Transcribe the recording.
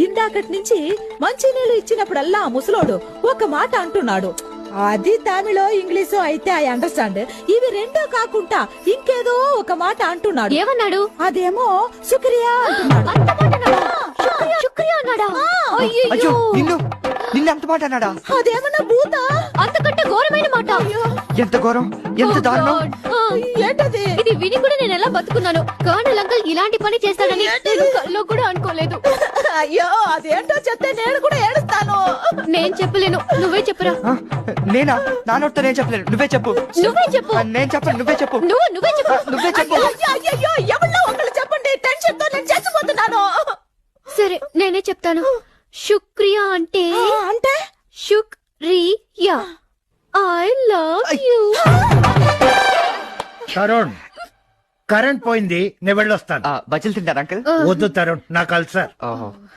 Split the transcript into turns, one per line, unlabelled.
ఇందాకటి నుంచి మంచినీళ్ళు ఇచ్చినప్పుడల్లా ఆ ముసలోడు ఒక మాట అంటున్నాడు. అది తమిళో ఇంగ్లీషో అయితే ఐ అండర్స్టాండ్. ఇవి రెండో కాకుండా ఇంకేదో ఒక మాట అంటున్నాడు.
ఏమన్నాడు?
అదేమో శుక్రియా అంటున్నాడు.
శుక్రియా అన్నాడా?
అయ్యో నిన్ను అంత మాట అన్నాడా?
అదేమన్నా భూతా?
అంతకంటే ఘోరమైన మాట.
ఎంత ఘోరం, ఎంత దారుణం.
ఏంటది?
ఇది విని కూడా నేను ఎలా బతుకున్నాను. కర్నల్ అంకుల్ ఇలాంటి పని చేస్తాడని నేను కల్లో కూడా అనుకోలేదు.
అయ్యో అదేంటో చెప్తే నేను కూడా ఏడుస్తాను.
నేను చెప్పలేను, నువ్వే చెప్పురా.
నేనా? నా నోటితో నేను చెప్పలేను, నువ్వే చెప్పు.
నువ్వే చెప్పు.
నేను చెప్పను, నువ్వే చెప్పు.
నువ్వే చెప్పు.
నువ్వే చెప్పు.
అయ్యో ఎవరిలో ఒకళ్ళు చెప్పండి, టెన్షన్ తో నేను చచ్చిపోతున్నాను.
సరే నేనే చెప్తాను. శుక్రియా అంటే శుక్రియా. I love you.
Tarun, current పోయింది, నేను వెళ్ళొస్తాను.
బజ్జీలు తింటారా అంకుల్?
వద్దు తరుణ్, నాకు అల్సర్.